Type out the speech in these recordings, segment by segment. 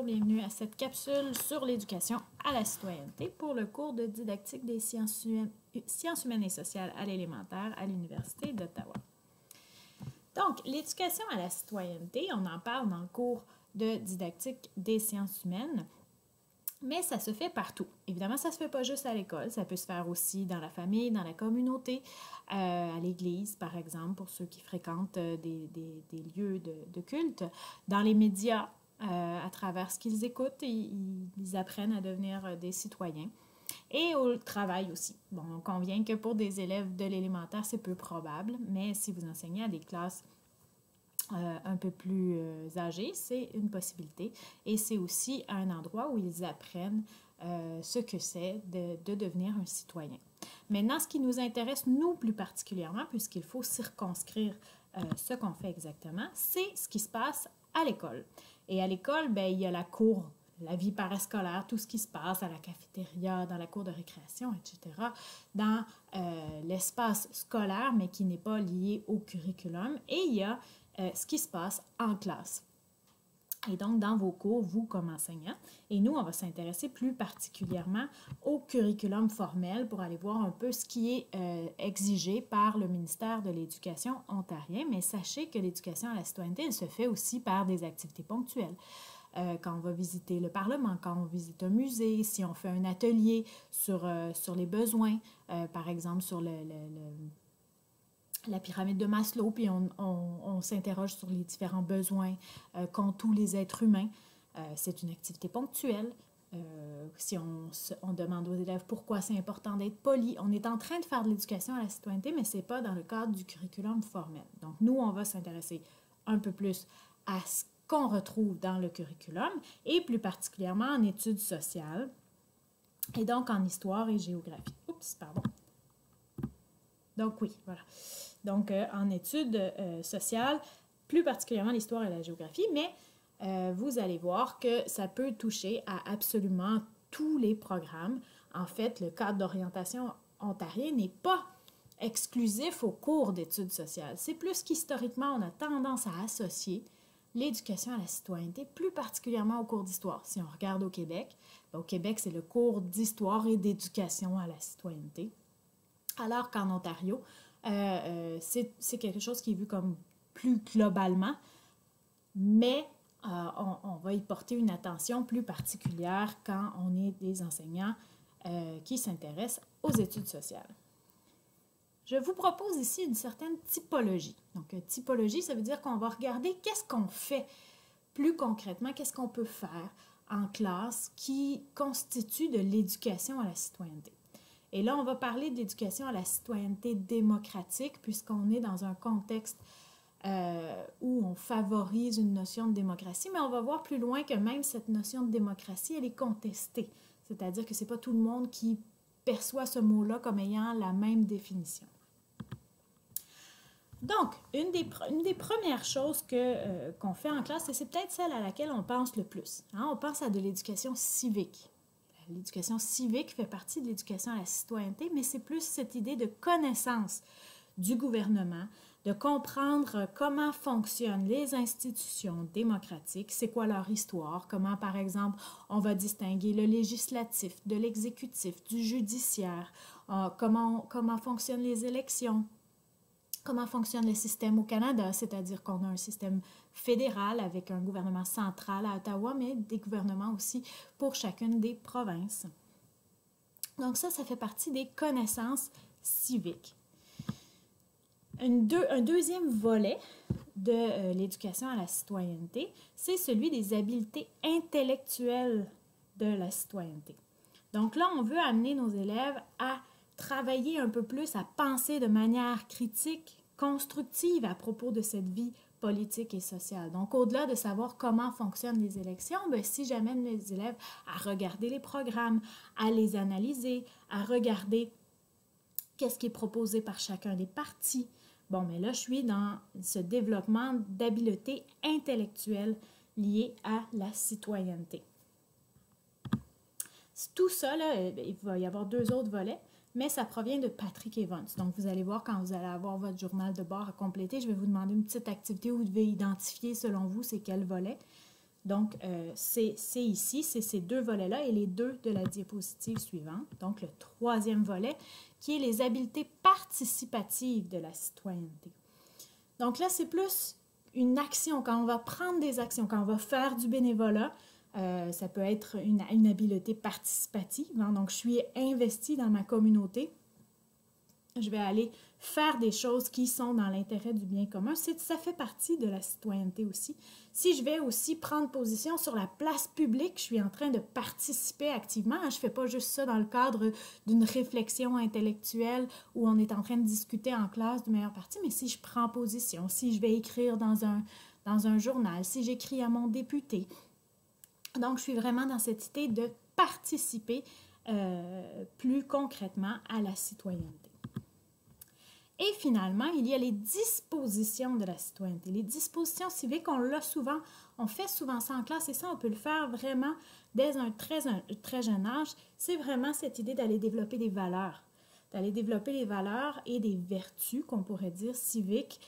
bienvenue à cette capsule sur l'éducation à la citoyenneté pour le cours de didactique des sciences humaines et sociales à l'élémentaire à l'Université d'Ottawa. Donc, l'éducation à la citoyenneté, on en parle dans le cours de didactique des sciences humaines, mais ça se fait partout. Évidemment, ça ne se fait pas juste à l'école, ça peut se faire aussi dans la famille, dans la communauté, à l'église, par exemple, pour ceux qui fréquentent des lieux de culte, dans les médias, à travers ce qu'ils écoutent, ils apprennent à devenir des citoyens. Et au travail aussi. Bon, on convient que pour des élèves de l'élémentaire, c'est peu probable, mais si vous enseignez à des classes un peu plus âgées, c'est une possibilité. Et c'est aussi un endroit où ils apprennent ce que c'est de devenir un citoyen. Maintenant, ce qui nous intéresse, nous, plus particulièrement, puisqu'il faut circonscrire ce qu'on fait exactement, c'est ce qui se passe à l'école. Et à l'école, bien, il y a la cour, la vie parascolaire, tout ce qui se passe à la cafétéria, dans la cour de récréation, etc., dans l'espace scolaire, mais qui n'est pas lié au curriculum. Et il y a ce qui se passe en classe. Et donc, dans vos cours, vous comme enseignant, et nous, on va s'intéresser plus particulièrement au curriculum formel pour aller voir un peu ce qui est exigé par le ministère de l'Éducation ontarien. Mais sachez que l'éducation à la citoyenneté, elle se fait aussi par des activités ponctuelles. Quand on va visiter le Parlement, quand on visite un musée, si on fait un atelier sur les besoins, par exemple sur la pyramide de Maslow, puis on s'interroge sur les différents besoins qu'ont tous les êtres humains. C'est une activité ponctuelle. Si on demande aux élèves pourquoi c'est important d'être poli, on est en train de faire de l'éducation à la citoyenneté, mais ce n'est pas dans le cadre du curriculum formel. Donc, nous, on va s'intéresser un peu plus à ce qu'on retrouve dans le curriculum et plus particulièrement en études sociales et donc en histoire et géographie. Oups, pardon. Donc, oui, voilà. Donc, en études sociales, plus particulièrement l'histoire et la géographie, mais vous allez voir que ça peut toucher à absolument tous les programmes. En fait, le cadre d'orientation ontarien n'est pas exclusif aux cours d'études sociales. C'est plus qu'historiquement, on a tendance à associer l'éducation à la citoyenneté, plus particulièrement au cours d'histoire. Si on regarde au Québec, c'est le cours d'histoire et d'éducation à la citoyenneté. Alors qu'en Ontario, c'est quelque chose qui est vu comme plus globalement, mais on va y porter une attention plus particulière quand on est des enseignants qui s'intéressent aux études sociales. Je vous propose ici une certaine typologie. Donc, typologie, ça veut dire qu'on va regarder qu'est-ce qu'on fait plus concrètement, qu'est-ce qu'on peut faire en classe qui constitue de l'éducation à la citoyenneté. Et là, on va parler de l'éducation à la citoyenneté démocratique puisqu'on est dans un contexte où on favorise une notion de démocratie, mais on va voir plus loin que même cette notion de démocratie, elle est contestée. C'est-à-dire que ce n'est pas tout le monde qui perçoit ce mot-là comme ayant la même définition. Donc, une des premières choses qu'on fait en classe, et c'est peut-être celle à laquelle on pense le plus. Hein? On pense à de l'éducation civique. L'éducation civique fait partie de l'éducation à la citoyenneté, mais c'est plus cette idée de connaissance du gouvernement, de comprendre comment fonctionnent les institutions démocratiques, c'est quoi leur histoire, comment, par exemple, on va distinguer le législatif de l'exécutif, du judiciaire, comment fonctionnent les élections, comment fonctionne le système au Canada, c'est-à-dire qu'on a un système fédéral avec un gouvernement central à Ottawa, mais des gouvernements aussi pour chacune des provinces. Donc ça fait partie des connaissances civiques. Un deuxième volet de l'éducation à la citoyenneté, c'est celui des habiletés intellectuelles de la citoyenneté. Donc là, on veut amener nos élèves à travailler un peu plus, à penser de manière critique, constructive à propos de cette vie politique et sociale. Donc, au-delà de savoir comment fonctionnent les élections, bien, si j'amène les élèves à regarder les programmes, à les analyser, à regarder qu'est-ce qui est proposé par chacun des partis, bon, mais là, je suis dans ce développement d'habiletés intellectuelles liées à la citoyenneté. Tout ça, là, il va y avoir deux autres volets, mais ça provient de Patrick Evans. Donc, vous allez voir quand vous allez avoir votre journal de bord à compléter, je vais vous demander une petite activité où vous devez identifier, selon vous, c'est quel volet Donc, c'est ici, c'est ces deux volets-là et les deux de la diapositive suivante. Donc, le troisième volet, qui est les habiletés participatives de la citoyenneté. Donc là, c'est plus une action, quand on va prendre des actions, quand on va faire du bénévolat, ça peut être une habileté participative. Hein? Donc, je suis investie dans ma communauté. Je vais aller faire des choses qui sont dans l'intérêt du bien commun. Ça fait partie de la citoyenneté aussi. Si je vais aussi prendre position sur la place publique, je suis en train de participer activement. Je ne fais pas juste ça dans le cadre d'une réflexion intellectuelle où on est en train de discuter en classe du meilleur parti, mais si je prends position, si je vais écrire dans un journal, si j'écris à mon député. Donc, je suis vraiment dans cette idée de participer plus concrètement à la citoyenneté. Et finalement, il y a les dispositions de la citoyenneté. Les dispositions civiques, on fait souvent ça en classe et ça, on peut le faire vraiment dès un très jeune âge. C'est vraiment cette idée d'aller développer des valeurs, et des vertus, qu'on pourrait dire, civiques,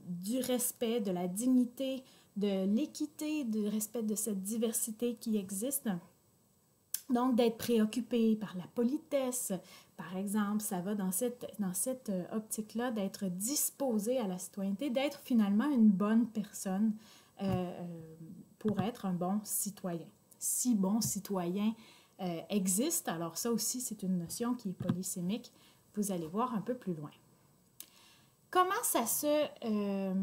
du respect, de la dignité, de l'équité, du respect de cette diversité qui existe. Donc, d'être préoccupé par la politesse, par exemple, ça va dans cette optique-là d'être disposé à la citoyenneté, d'être finalement une bonne personne pour être un bon citoyen. Si bon citoyen existe, alors ça aussi, c'est une notion qui est polysémique. Vous allez voir un peu plus loin. Comment ça se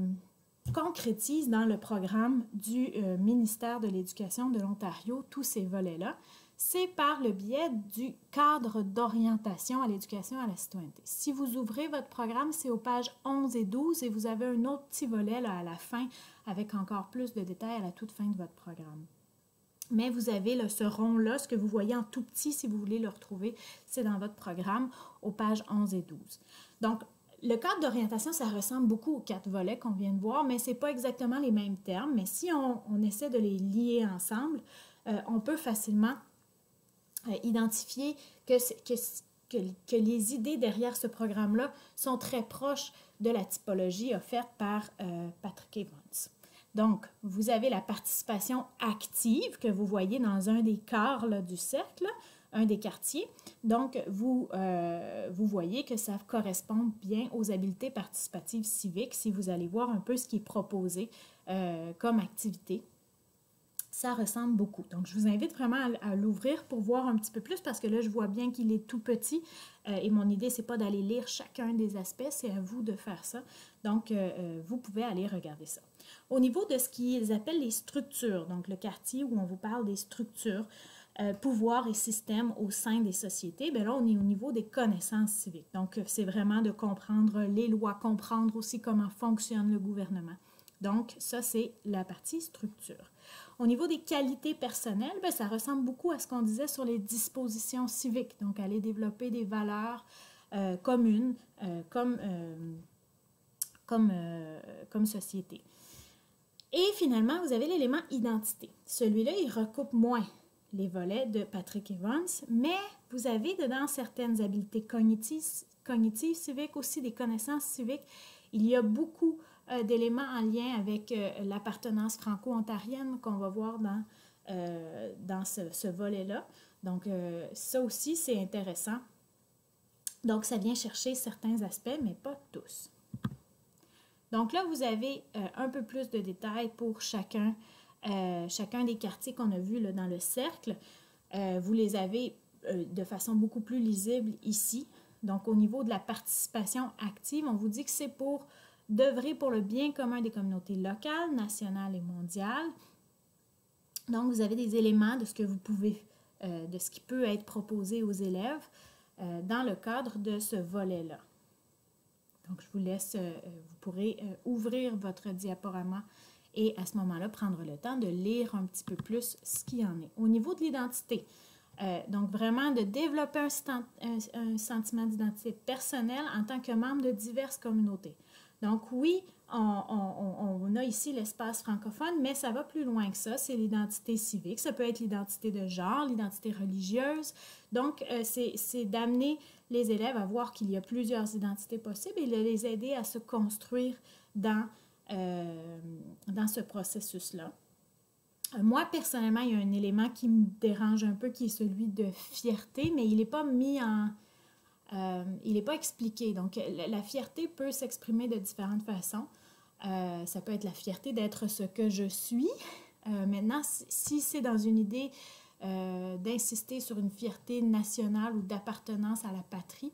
concrétise dans le programme du ministère de l'Éducation de l'Ontario, tous ces volets-là? C'est par le biais du cadre d'orientation à l'éducation à la citoyenneté. Si vous ouvrez votre programme, c'est aux pages 11 et 12 et vous avez un autre petit volet là, à la fin avec encore plus de détails à la toute fin de votre programme. Mais vous avez ce rond-là, ce que vous voyez en tout petit, si vous voulez le retrouver, c'est dans votre programme aux pages 11 et 12. Donc, le cadre d'orientation, ça ressemble beaucoup aux 4 volets qu'on vient de voir, mais ce n'est pas exactement les mêmes termes. Mais si on essaie de les lier ensemble, on peut facilement identifier que les idées derrière ce programme-là sont très proches de la typologie offerte par Patrick Evans. Donc, vous avez la participation active que vous voyez dans un des quarts là, du cercle, un des quartiers. Donc, vous voyez que ça correspond bien aux habiletés participatives civiques si vous allez voir un peu ce qui est proposé comme activité. Ça ressemble beaucoup. Donc, je vous invite vraiment à l'ouvrir pour voir un petit peu plus parce que là, je vois bien qu'il est tout petit et mon idée, ce n'est pas d'aller lire chacun des aspects, c'est à vous de faire ça. Donc, vous pouvez aller regarder ça. Au niveau de ce qu'ils appellent les structures, donc le quartier où on vous parle des structures, pouvoirs et systèmes au sein des sociétés, bien là, on est au niveau des connaissances civiques. Donc, c'est vraiment de comprendre les lois, comprendre aussi comment fonctionne le gouvernement. Donc, ça, c'est la partie structure. Au niveau des qualités personnelles, bien, ça ressemble beaucoup à ce qu'on disait sur les dispositions civiques. Donc, aller développer des valeurs communes comme société. Et finalement, vous avez l'élément identité. Celui-là, il recoupe moins les volets de Patrick Evans, mais vous avez dedans certaines habiletés cognitives civiques, aussi des connaissances civiques. Il y a beaucoup d'éléments en lien avec l'appartenance franco-ontarienne qu'on va voir dans ce volet-là. Donc, ça aussi, c'est intéressant. Donc, ça vient chercher certains aspects, mais pas tous. Donc là, vous avez un peu plus de détails pour chacun des quartiers qu'on a vus là, dans le cercle. Vous les avez de façon beaucoup plus lisible ici. Donc, au niveau de la participation active, on vous dit que c'est pour d'œuvrer pour le bien commun des communautés locales, nationales et mondiales. Donc, vous avez des éléments de ce que vous pouvez, de ce qui peut être proposé aux élèves dans le cadre de ce volet-là. Donc, je vous laisse, vous pourrez ouvrir votre diaporama et à ce moment-là, prendre le temps de lire un petit peu plus ce qu'il y en est. Au niveau de l'identité, donc vraiment de développer un sentiment d'identité personnelle en tant que membre de diverses communautés. Donc oui, on a ici l'espace francophone, mais ça va plus loin que ça. C'est l'identité civique. Ça peut être l'identité de genre, l'identité religieuse. Donc, c'est d'amener les élèves à voir qu'il y a plusieurs identités possibles et de les aider à se construire dans ce processus-là. Moi, personnellement, il y a un élément qui me dérange un peu, qui est celui de fierté, mais il n'est pas mis en... il n'est pas expliqué. Donc, la fierté peut s'exprimer de différentes façons. Ça peut être la fierté d'être ce que je suis. Maintenant, si c'est dans une idée d'insister sur une fierté nationale ou d'appartenance à la patrie,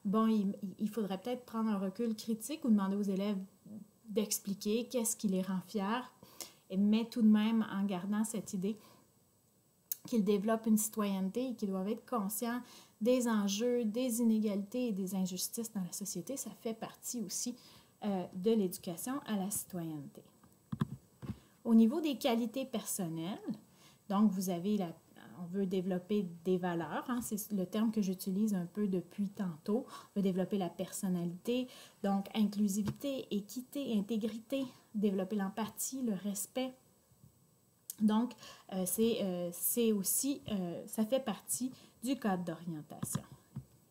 bon, il faudrait peut-être prendre un recul critique ou demander aux élèves d'expliquer qu'est-ce qui les rend fiers, mais tout de même en gardant cette idée qu'ils développent une citoyenneté et qu'ils doivent être conscients des enjeux, des inégalités et des injustices dans la société. Ça fait partie aussi de l'éducation à la citoyenneté. Au niveau des qualités personnelles, donc vous avez on veut développer des valeurs, hein, c'est le terme que j'utilise un peu depuis tantôt. On veut développer la personnalité, donc inclusivité, équité, intégrité, développer l'empathie, le respect. Donc, c'est aussi, ça fait partie du cadre d'orientation.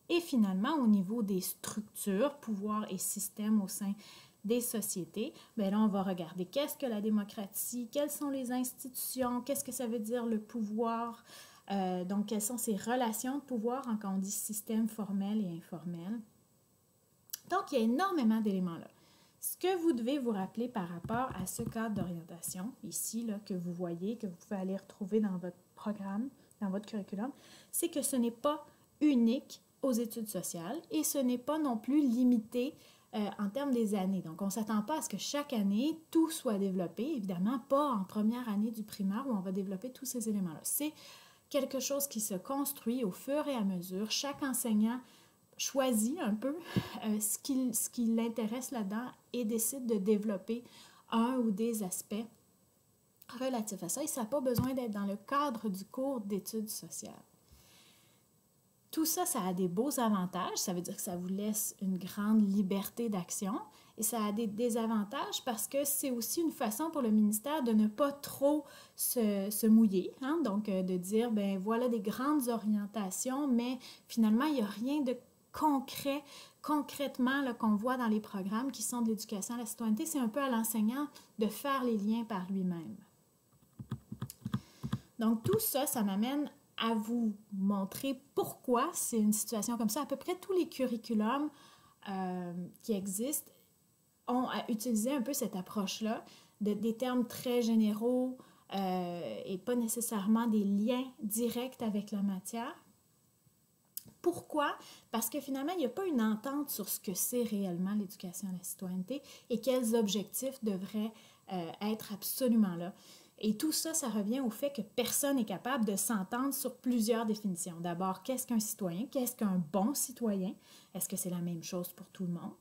Et finalement, au niveau des structures, pouvoir et systèmes au sein des sociétés, bien là, on va regarder qu'est-ce que la démocratie, quelles sont les institutions, qu'est-ce que ça veut dire le pouvoir, donc quelles sont ces relations de pouvoir quand on dit système formel et informel. Donc, il y a énormément d'éléments là. Ce que vous devez vous rappeler par rapport à ce cadre d'orientation, ici, là, que vous voyez, que vous pouvez aller retrouver dans votre programme, dans votre curriculum, c'est que ce n'est pas unique aux études sociales et ce n'est pas non plus limité en termes des années. Donc, on ne s'attend pas à ce que chaque année, tout soit développé. Évidemment, pas en première année du primaire où on va développer tous ces éléments-là. C'est quelque chose qui se construit au fur et à mesure. Chaque enseignant choisit un peu ce qui l'intéresse là-dedans et décide de développer un ou des aspects relatifs à ça. Et ça n'a pas besoin d'être dans le cadre du cours d'études sociales. Tout ça, ça a des beaux avantages. Ça veut dire que ça vous laisse une grande liberté d'action. Et ça a des désavantages parce que c'est aussi une façon pour le ministère de ne pas trop se mouiller. Hein? Donc, de dire, ben voilà des grandes orientations, mais finalement, il n'y a rien de concrètement qu'on voit dans les programmes qui sont de l'éducation à la citoyenneté. C'est un peu à l'enseignant de faire les liens par lui-même. Donc, tout ça, ça m'amène à vous montrer pourquoi c'est une situation comme ça. À peu près tous les curriculums qui existent ont utilisé un peu cette approche-là, des termes très généraux et pas nécessairement des liens directs avec la matière. Pourquoi? Parce que finalement, il n'y a pas une entente sur ce que c'est réellement l'éducation à la citoyenneté et quels objectifs devraient être absolument là. Et tout ça, ça revient au fait que personne n'est capable de s'entendre sur plusieurs définitions. D'abord, qu'est-ce qu'un citoyen? Qu'est-ce qu'un bon citoyen? Est-ce que c'est la même chose pour tout le monde?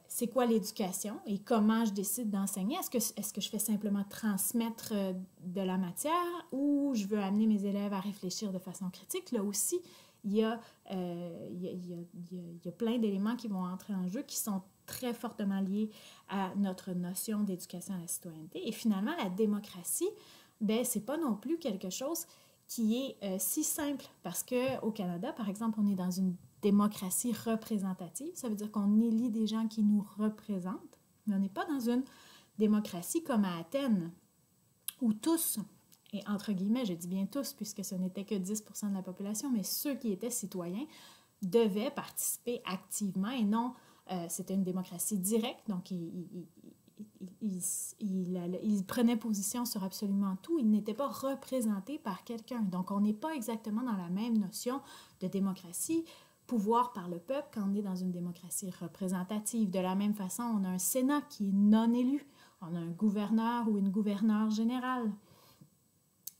C'est quoi l'éducation et comment je décide d'enseigner? Est-ce que je fais simplement transmettre de la matière ou je veux amener mes élèves à réfléchir de façon critique? Là aussi, il y a plein d'éléments qui vont entrer en jeu qui sont très fortement liés à notre notion d'éducation à la citoyenneté. Et finalement, la démocratie, ben, ce n'est pas non plus quelque chose qui est si simple parce qu'au Canada, par exemple, on est dans une démocratie représentative. Ça veut dire qu'on élit des gens qui nous représentent, mais on n'est pas dans une démocratie comme à Athènes, où tous, et entre guillemets, je dis bien tous, puisque ce n'était que 10% de la population, mais ceux qui étaient citoyens devaient participer activement et non, c'était une démocratie directe, donc ils prenaient position sur absolument tout. Ils n'étaient pas représentés par quelqu'un. Donc, on n'est pas exactement dans la même notion de démocratie, pouvoir par le peuple, quand on est dans une démocratie représentative. De la même façon, on a un Sénat qui est non élu. On a un gouverneur ou une gouverneure générale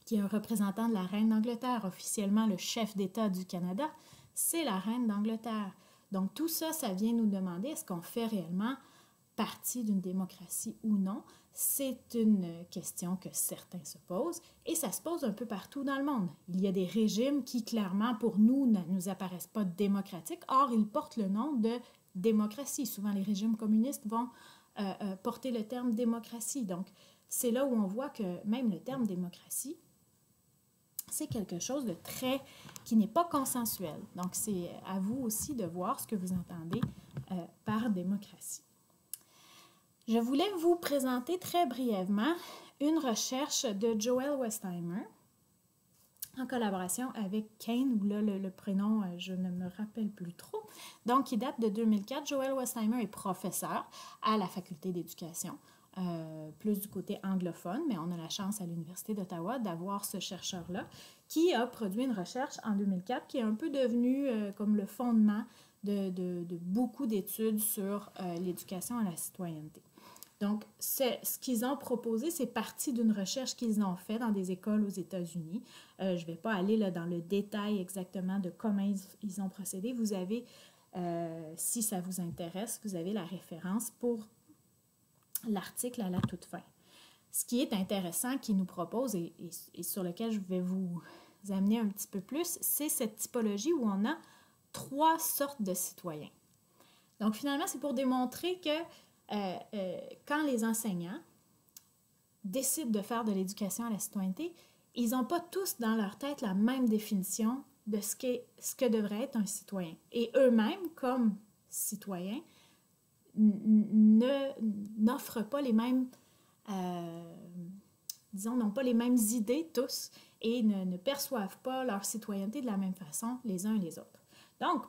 qui est un représentant de la reine d'Angleterre. Officiellement, le chef d'État du Canada, c'est la reine d'Angleterre. Donc, tout ça, ça vient nous demander est-ce qu'on fait réellement partie d'une démocratie ou non? C'est une question que certains se posent et ça se pose un peu partout dans le monde. Il y a des régimes qui, clairement, pour nous, ne nous apparaissent pas démocratiques. Or, ils portent le nom de démocratie. Souvent, les régimes communistes vont porter le terme démocratie. Donc, c'est là où on voit que même le terme démocratie, c'est quelque chose de très, qui n'est pas consensuel. Donc, c'est à vous aussi de voir ce que vous entendez par démocratie. Je voulais vous présenter très brièvement une recherche de Joel Westheimer en collaboration avec Kane, où là, le prénom, je ne me rappelle plus trop. Donc, il date de 2004. Joel Westheimer est professeur à la faculté d'éducation, plus du côté anglophone, mais on a la chance à l'Université d'Ottawa d'avoir ce chercheur-là qui a produit une recherche en 2004 qui est un peu devenue comme le fondement de beaucoup d'études sur l'éducation à la citoyenneté. Donc, ce qu'ils ont proposé, c'est parti d'une recherche qu'ils ont faite dans des écoles aux États-Unis. Je ne vais pas aller là, dans le détail exactement de comment ils ont procédé. Vous avez, si ça vous intéresse, vous avez la référence pour l'article à la toute fin. Ce qui est intéressant qu'ils nous proposent et sur lequel je vais vous amener un petit peu plus, c'est cette typologie où on a 3 sortes de citoyens. Donc, finalement, c'est pour démontrer que quand les enseignants décident de faire de l'éducation à la citoyenneté, ils n'ont pas tous dans leur tête la même définition de ce que devrait être un citoyen. Et eux-mêmes, comme citoyens, n'offrent pas les mêmes, n'ont pas les mêmes idées tous et ne perçoivent pas leur citoyenneté de la même façon les uns et les autres. Donc,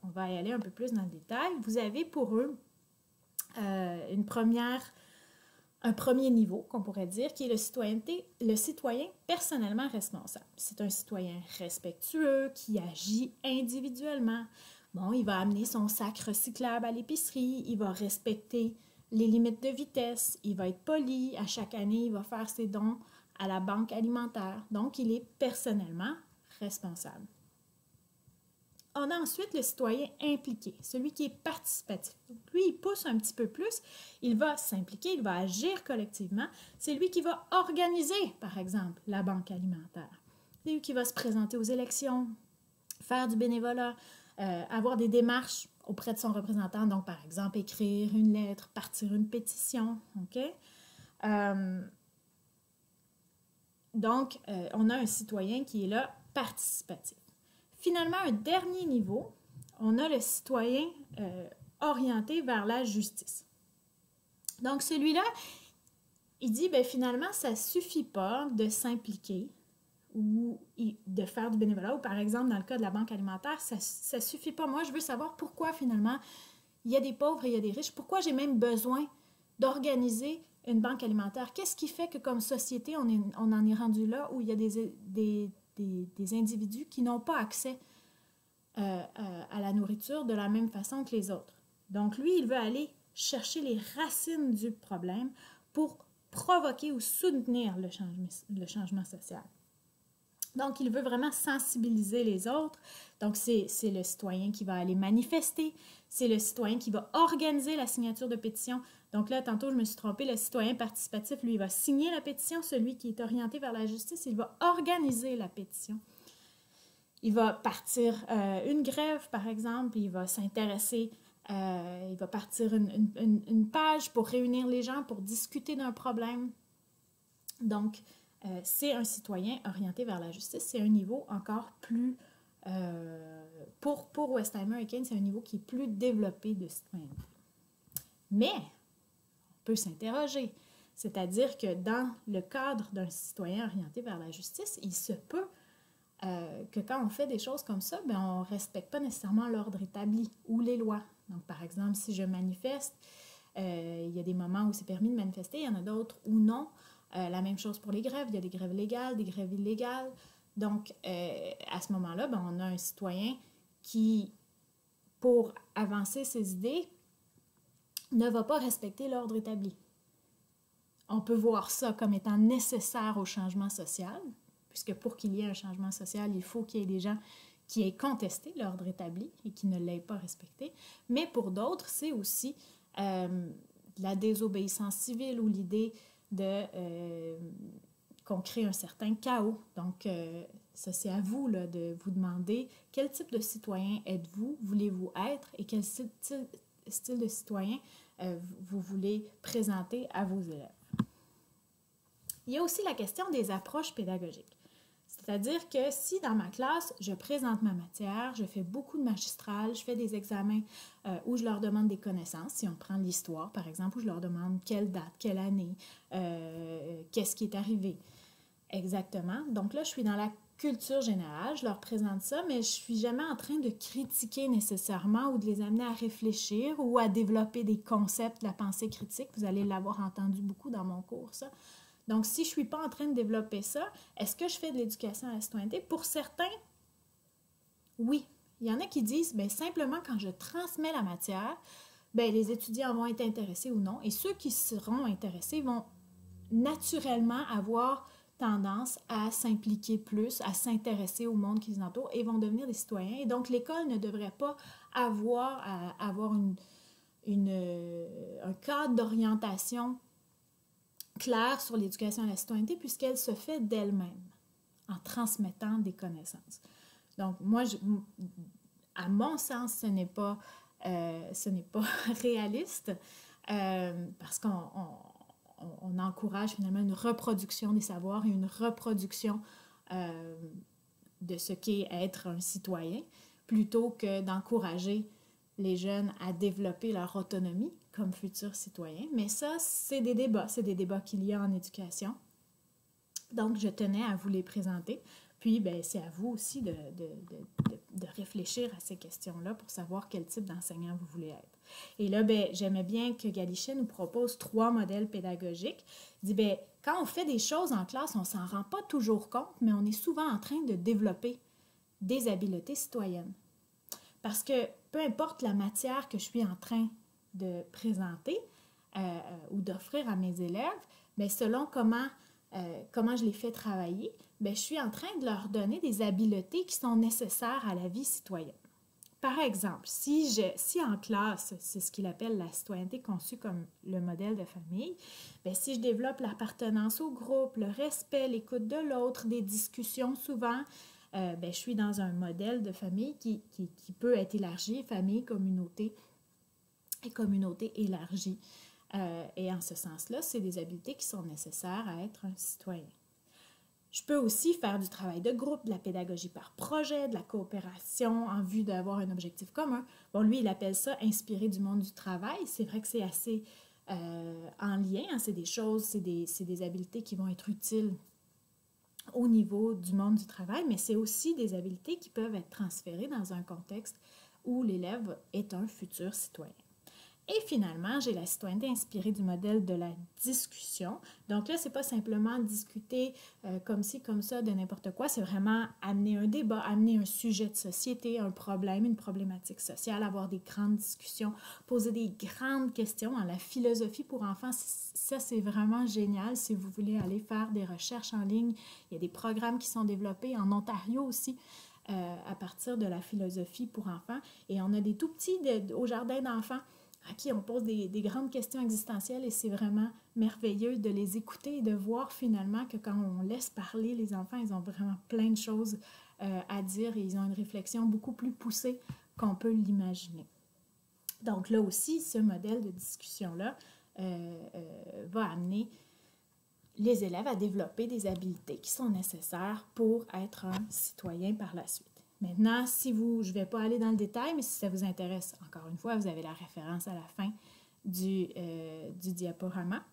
on va y aller un peu plus dans le détail. Vous avez pour eux un premier niveau, qu'on pourrait dire, qui est le citoyen personnellement responsable. C'est un citoyen respectueux qui agit individuellement. Bon, il va amener son sac recyclable à l'épicerie, il va respecter les limites de vitesse, il va être poli, à chaque année, il va faire ses dons à la banque alimentaire. Donc, il est personnellement responsable. On a ensuite le citoyen impliqué, celui qui est participatif. Donc, lui, il pousse un petit peu plus, il va s'impliquer, il va agir collectivement. C'est lui qui va organiser, par exemple, la banque alimentaire. C'est lui qui va se présenter aux élections, faire du bénévolat, avoir des démarches auprès de son représentant. Donc, par exemple, écrire une lettre, partir une pétition. Okay? Donc, on a un citoyen qui est là participatif. Finalement, un dernier niveau, on a le citoyen orienté vers la justice. Donc, celui-là, il dit, bien, finalement, ça ne suffit pas de s'impliquer ou de faire du bénévolat, ou par exemple, dans le cas de la banque alimentaire, ça ne suffit pas. Moi, je veux savoir pourquoi, finalement, il y a des pauvres et il y a des riches. Pourquoi j'ai même besoin d'organiser une banque alimentaire? Qu'est-ce qui fait que, comme société, on en est rendu là où il y a des individus qui n'ont pas accès à la nourriture de la même façon que les autres. Donc, lui, il veut aller chercher les racines du problème pour provoquer ou soutenir le changement social. Donc, il veut vraiment sensibiliser les autres. Donc, c'est le citoyen qui va aller manifester, c'est le citoyen qui va organiser la signature de pétition. Donc là, tantôt, je me suis trompée, le citoyen participatif, lui, il va signer la pétition. Celui qui est orienté vers la justice, il va organiser la pétition. Il va partir une grève, par exemple, il va s'intéresser, il va partir une page pour réunir les gens, pour discuter d'un problème. Donc, c'est un citoyen orienté vers la justice. C'est un niveau encore plus, pour Westheimer et Kane, c'est un niveau qui est plus développé de citoyenneté. Mais, on peut s'interroger. C'est-à-dire que dans le cadre d'un citoyen orienté vers la justice, il se peut que quand on fait des choses comme ça, bien, on ne respecte pas nécessairement l'ordre établi ou les lois. Donc, par exemple, si je manifeste, il y a des moments où c'est permis de manifester, il y en a d'autres où non. La même chose pour les grèves. Il y a des grèves légales, des grèves illégales. Donc, à ce moment-là, ben, on a un citoyen qui, pour avancer ses idées, ne va pas respecter l'ordre établi. On peut voir ça comme étant nécessaire au changement social, puisque pour qu'il y ait un changement social, il faut qu'il y ait des gens qui aient contesté l'ordre établi et qui ne l'aient pas respecté. Mais pour d'autres, c'est aussi la désobéissance civile ou l'idée qu'on crée un certain chaos. Donc, ça, c'est à vous là, de vous demander quel type de citoyen êtes-vous, voulez-vous être et quel style de citoyen vous voulez présenter à vos élèves. Il y a aussi la question des approches pédagogiques. C'est-à-dire que si dans ma classe, je présente ma matière, je fais beaucoup de magistrales, je fais des examens où je leur demande des connaissances, si on prend l'histoire par exemple, où je leur demande quelle date, quelle année, qu'est-ce qui est arrivé exactement. Donc là, je suis dans la culture générale, je leur présente ça, mais je ne suis jamais en train de critiquer nécessairement ou de les amener à réfléchir ou à développer des concepts de la pensée critique. Vous allez l'avoir entendu beaucoup dans mon cours, ça. Donc, si je ne suis pas en train de développer ça, est-ce que je fais de l'éducation à la citoyenneté? Pour certains, oui. Il y en a qui disent, bien, simplement quand je transmets la matière, bien, les étudiants vont être intéressés ou non. Et ceux qui seront intéressés vont naturellement avoir tendance à s'impliquer plus, à s'intéresser au monde qui les entoure et vont devenir des citoyens. Et donc, l'école ne devrait pas avoir un cadre d'orientation clair sur l'éducation à la citoyenneté puisqu'elle se fait d'elle-même en transmettant des connaissances. Donc, moi, à mon sens, ce n'est pas réaliste parce qu'on encourage finalement une reproduction des savoirs et une reproduction de ce qu'est être un citoyen plutôt que d'encourager les jeunes à développer leur autonomie comme futurs citoyens. Mais ça, c'est des débats qu'il y a en éducation. Donc, je tenais à vous les présenter. Puis, bien, c'est à vous aussi de réfléchir à ces questions-là pour savoir quel type d'enseignant vous voulez être. Et là, bien, j'aimais bien que Galichet nous propose 3 modèles pédagogiques. Il dit, bien, quand on fait des choses en classe, on ne s'en rend pas toujours compte, mais on est souvent en train de développer des habiletés citoyennes. Parce que peu importe la matière que je suis en train de présenter ou d'offrir à mes élèves, bien, selon comment je les fais travailler, bien, je suis en train de leur donner des habiletés qui sont nécessaires à la vie citoyenne. Par exemple, si en classe, c'est ce qu'il appelle la citoyenneté conçue comme le modèle de famille, bien, si je développe l'appartenance au groupe, le respect, l'écoute de l'autre, des discussions souvent, bien, je suis dans un modèle de famille qui peut être élargi, famille, communauté et communauté élargie. Et en ce sens-là, c'est des habiletés qui sont nécessaires à être un citoyen. Je peux aussi faire du travail de groupe, de la pédagogie par projet, de la coopération en vue d'avoir un objectif commun. Bon, lui, il appelle ça « inspiré du monde du travail ». C'est vrai que c'est assez en lien, hein, c'est des choses, c'est des habiletés qui vont être utiles au niveau du monde du travail, mais c'est aussi des habiletés qui peuvent être transférées dans un contexte où l'élève est un futur citoyen. Et finalement, j'ai la citoyenneté inspirée du modèle de la discussion. Donc là, ce n'est pas simplement discuter comme ci, comme ça, de n'importe quoi. C'est vraiment amener un débat, amener un sujet de société, un problème, une problématique sociale, avoir des grandes discussions, poser des grandes questions. La philosophie pour enfants, ça, c'est vraiment génial. Si vous voulez aller faire des recherches en ligne, il y a des programmes qui sont développés en Ontario aussi. À partir de la philosophie pour enfants. Et on a des tout petits au jardin d'enfants à qui on pose des grandes questions existentielles et c'est vraiment merveilleux de les écouter et de voir finalement que quand on laisse parler les enfants, ils ont vraiment plein de choses à dire et ils ont une réflexion beaucoup plus poussée qu'on peut l'imaginer. Donc là aussi, ce modèle de discussion-là va amener les élèves à développer des habiletés qui sont nécessaires pour être un citoyen par la suite. Maintenant, je ne vais pas aller dans le détail, mais si ça vous intéresse, encore une fois, vous avez la référence à la fin du diaporama.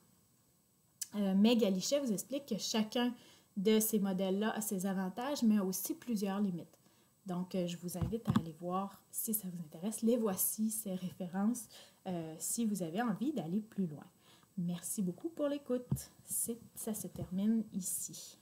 Mais Galichet vous explique que chacun de ces modèles-là a ses avantages, mais a aussi plusieurs limites. Donc, je vous invite à aller voir, si ça vous intéresse, les voici, ces références, si vous avez envie d'aller plus loin. Merci beaucoup pour l'écoute. Ça se termine ici.